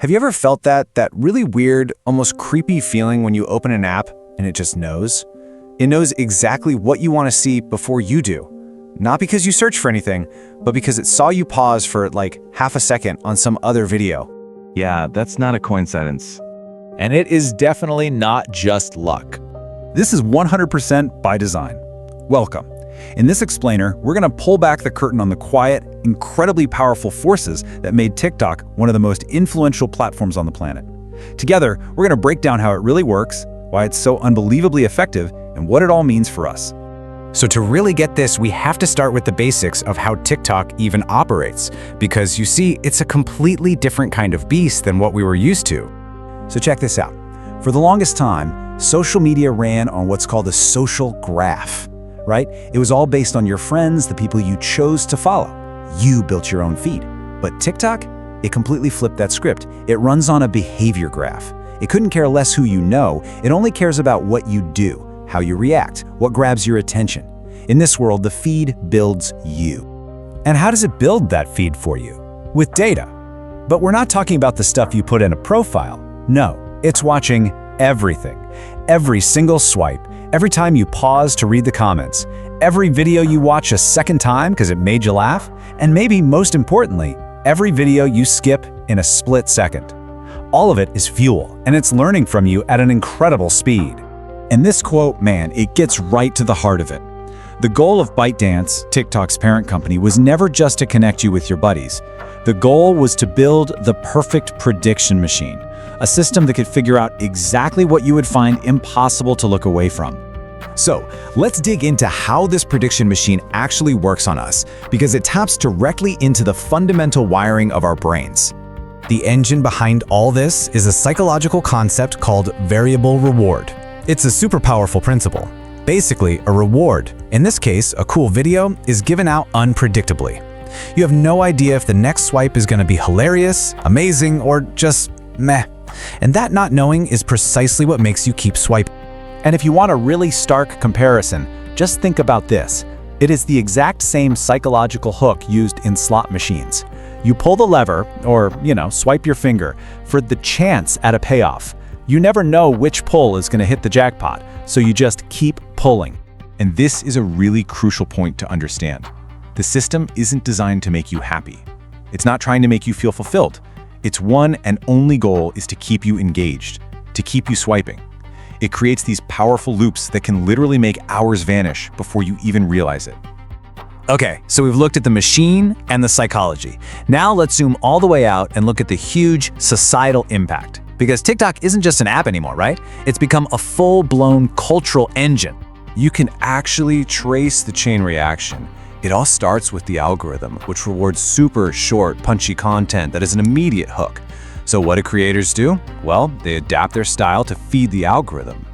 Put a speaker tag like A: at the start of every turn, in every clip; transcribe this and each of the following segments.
A: Have you ever felt that really weird, almost creepy feeling when you open an app and it just knows? It knows exactly what you want to see before you do. Not because you search for anything, but because it saw you pause for like half a second on some other video.
B: Yeah, that's not a coincidence.
C: And it is definitely not just luck.
D: This is 100% by design. Welcome. In this explainer, we're going to pull back the curtain on the quiet, incredibly powerful forces that made TikTok one of the most influential platforms on the planet. Together, we're going to break down how it really works, why it's so unbelievably effective, and what it all means for us.
A: So to really get this, we have to start with the basics of how TikTok even operates, because you see, it's a completely different kind of beast than what we were used to.
D: So check this out. For the longest time, social media ran on what's called a social graph, right? It was all based on your friends, the people you chose to follow. You built your own feed. But TikTok, it completely flipped that script. It runs on a behavior graph. It couldn't care less who you know. It only cares about what you do, how you react, what grabs your attention. In this world, the feed builds you.
C: And how does it build that feed for you? With data. But we're not talking about the stuff you put in a profile. No, it's watching everything. Every single swipe, every time you pause to read the comments, every video you watch a second time because it made you laugh, and maybe most importantly, every video you skip in a split second. All of it is fuel, and it's learning from you at an incredible speed.
D: And this quote, man, it gets right to the heart of it. The goal of ByteDance, TikTok's parent company, was never just to connect you with your buddies. The goal was to build the perfect prediction machine, a system that could figure out exactly what you would find impossible to look away from.
A: So let's dig into how this prediction machine actually works on us, because it taps directly into the fundamental wiring of our brains. The engine behind all this is a psychological concept called variable reward. It's a super powerful principle. Basically, a reward, in this case, a cool video, is given out unpredictably. You have no idea if the next swipe is going to be hilarious, amazing, or just meh. And that not knowing is precisely what makes you keep swiping.
D: And if you want a really stark comparison, just think about this. It is the exact same psychological hook used in slot machines. You pull the lever, or, swipe your finger, for the chance at a payoff. You never know which pull is going to hit the jackpot, so you just keep pulling.
B: And this is a really crucial point to understand. The system isn't designed to make you happy. It's not trying to make you feel fulfilled. Its one and only goal is to keep you engaged, to keep you swiping. It creates these powerful loops that can literally make hours vanish before you even realize it.
A: Okay, so we've looked at the machine and the psychology. Now let's zoom all the way out and look at the huge societal impact. Because TikTok isn't just an app anymore, right? It's become a full-blown cultural engine.
B: You can actually trace the chain reaction. It all starts with the algorithm, which rewards super short, punchy content that is an immediate hook. So what do creators do? Well, they adapt their style to feed the algorithm.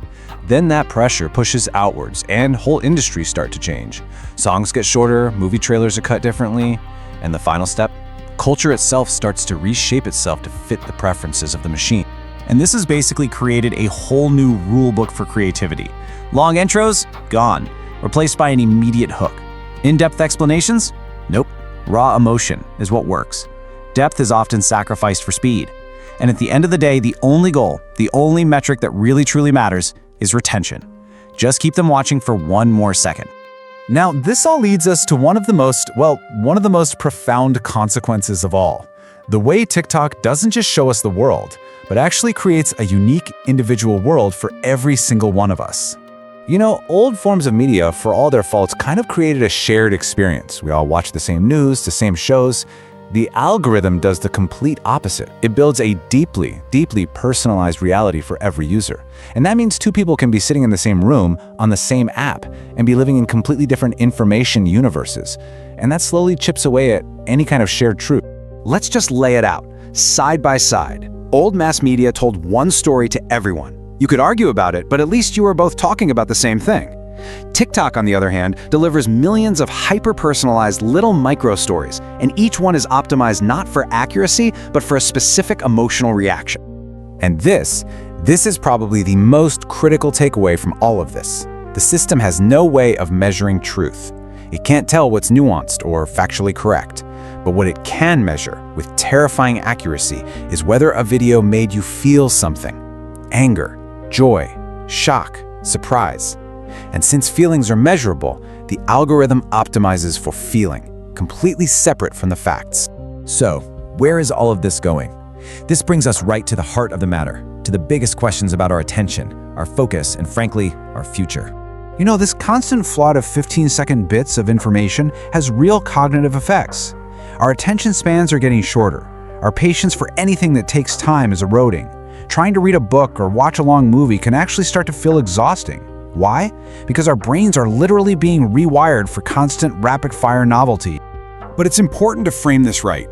B: Then that pressure pushes outwards and whole industries start to change. Songs get shorter, movie trailers are cut differently, and the final step? Culture itself starts to reshape itself to fit the preferences of the machine.
D: And this has basically created a whole new rule book for creativity. Long intros? Gone. Replaced by an immediate hook. In-depth explanations? Nope. Raw emotion is what works. Depth is often sacrificed for speed. And at the end of the day, the only goal, the only metric that really truly matters is retention. Just keep them watching for one more second. Now, this all leads us to one of the most profound consequences of all. The way TikTok doesn't just show us the world, but actually creates a unique individual world for every single one of us. Old forms of media, for all their faults, kind of created a shared experience. We all watch the same news, the same shows. The algorithm does the complete opposite. It builds a deeply, deeply personalized reality for every user. And that means two people can be sitting in the same room on the same app and be living in completely different information universes. And that slowly chips away at any kind of shared truth. Let's just lay it out, side by side. Old mass media told one story to everyone. You could argue about it, but at least you were both talking about the same thing. TikTok, on the other hand, delivers millions of hyper-personalized little micro-stories, and each one is optimized not for accuracy, but for a specific emotional reaction. And this is probably the most critical takeaway from all of this. The system has no way of measuring truth. It can't tell what's nuanced or factually correct.
B: But what it can measure with terrifying accuracy is whether a video made you feel something: anger, joy, shock, surprise. And since feelings are measurable, the algorithm optimizes for feeling, completely separate from the facts.
A: So, where is all of this going? This brings us right to the heart of the matter, to the biggest questions about our attention, our focus, and frankly, our future.
C: You know, this constant flood of 15-second bits of information has real cognitive effects. Our attention spans are getting shorter. Our patience for anything that takes time is eroding. Trying to read a book or watch a long movie can actually start to feel exhausting. Why? Because our brains are literally being rewired for constant rapid-fire novelty.
B: But it's important to frame this right.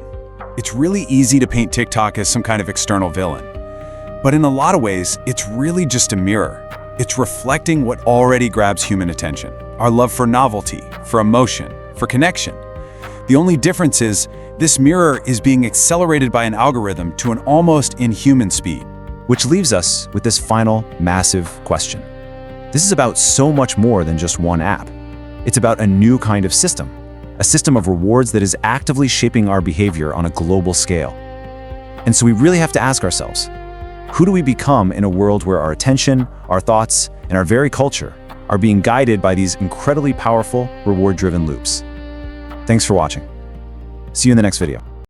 B: It's really easy to paint TikTok as some kind of external villain. But in a lot of ways, it's really just a mirror. It's reflecting what already grabs human attention: our love for novelty, for emotion, for connection. The only difference is, this mirror is being accelerated by an algorithm to an almost inhuman speed.
A: Which leaves us with this final, massive question. This is about so much more than just one app. It's about a new kind of system, a system of rewards that is actively shaping our behavior on a global scale. And so we really have to ask ourselves, who do we become in a world where our attention, our thoughts, and our very culture are being guided by these incredibly powerful, reward-driven loops? Thanks for watching. See you in the next video.